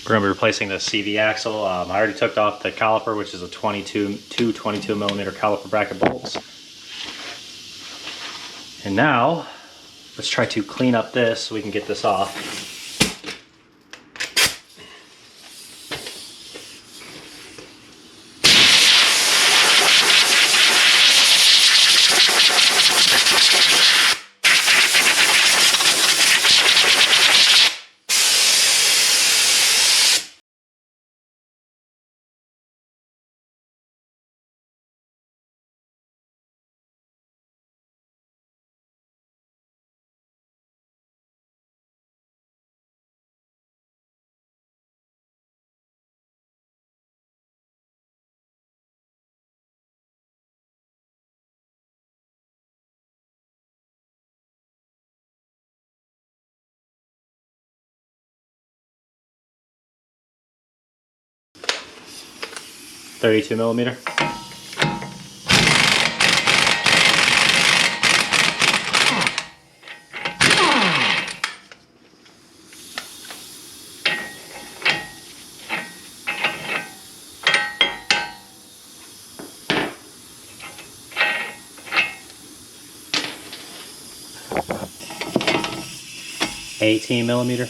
We're going to be replacing the CV axle. I already took off the caliper, which is a 22 millimeter caliper bracket bolts. And now, let's try to clean up this so we can get this off. .32 millimeter. .18 millimeter.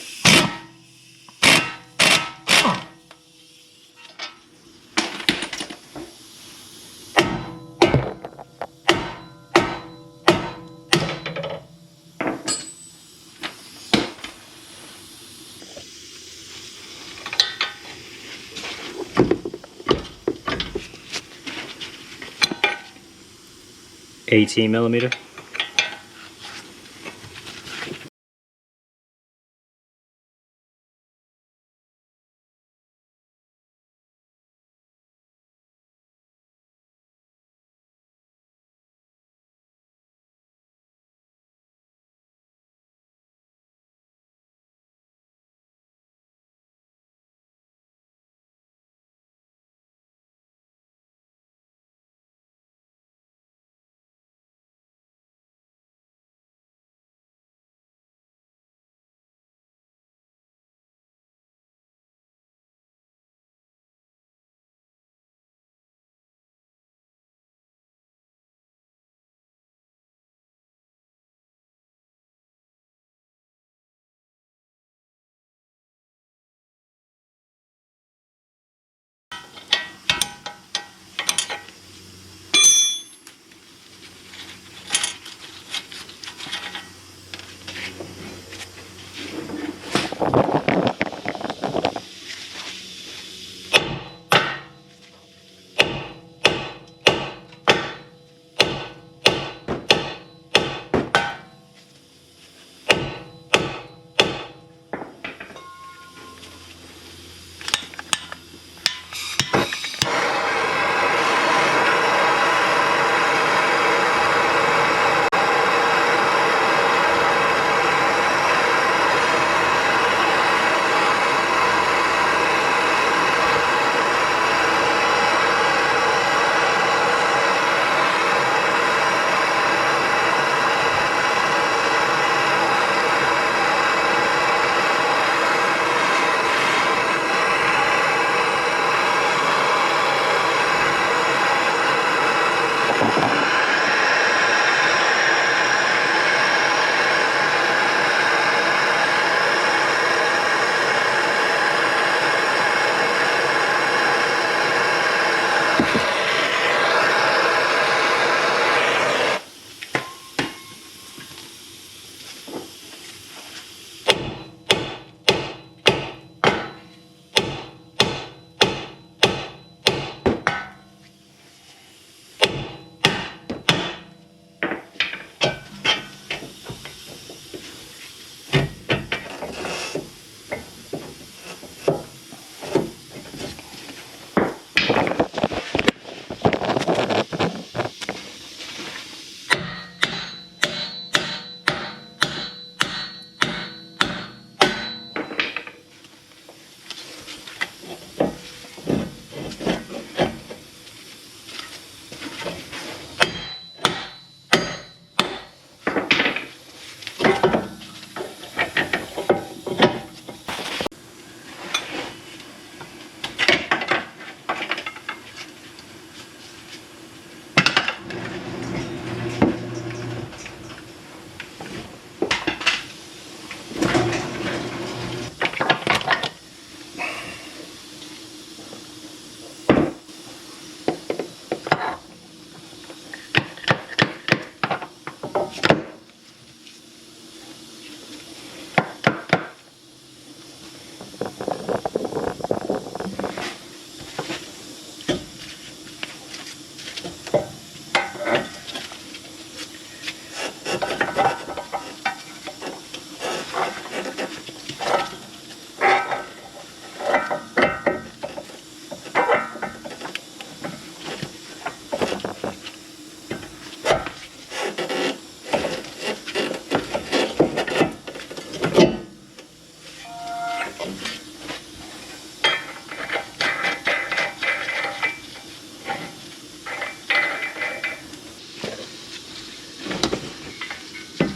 .18 millimeter.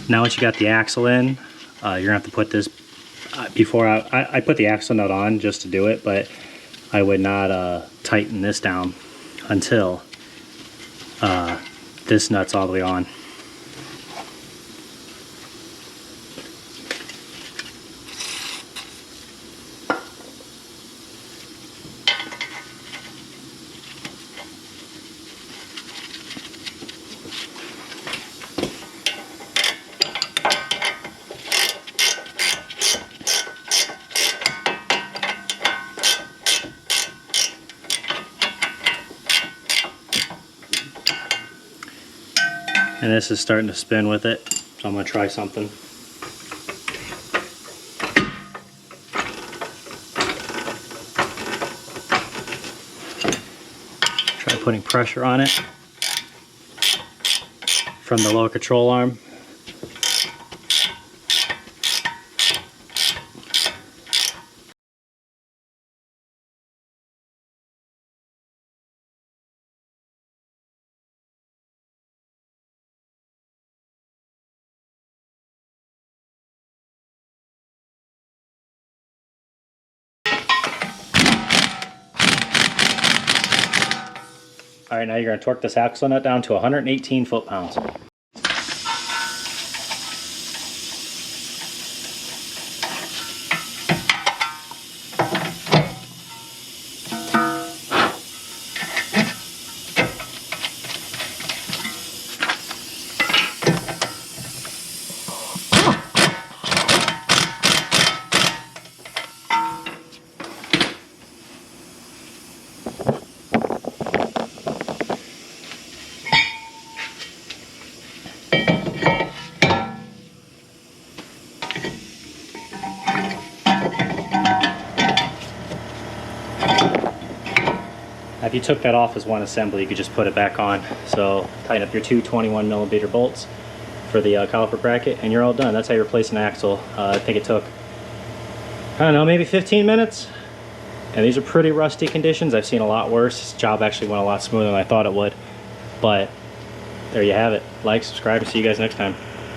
Now once you got the axle in, you're gonna have to put this, before I put the axle nut on just to do it, but I would not tighten this down until this nut's all the way on. And this is starting to spin with it, so I'm going to try something. Try putting pressure on it from the lower control arm. All right, now you're going to torque this axle nut down to 118 foot-pounds. If you took that off as one assembly, you could just put it back on. So tighten up your two 21mm bolts for the caliper bracket, and you're all done. That's how you replace an axle. I think it took, I don't know, maybe 15 minutes. And these are pretty rusty conditions. I've seen a lot worse. This job actually went a lot smoother than I thought it would. But there you have it. Like, subscribe, and see you guys next time.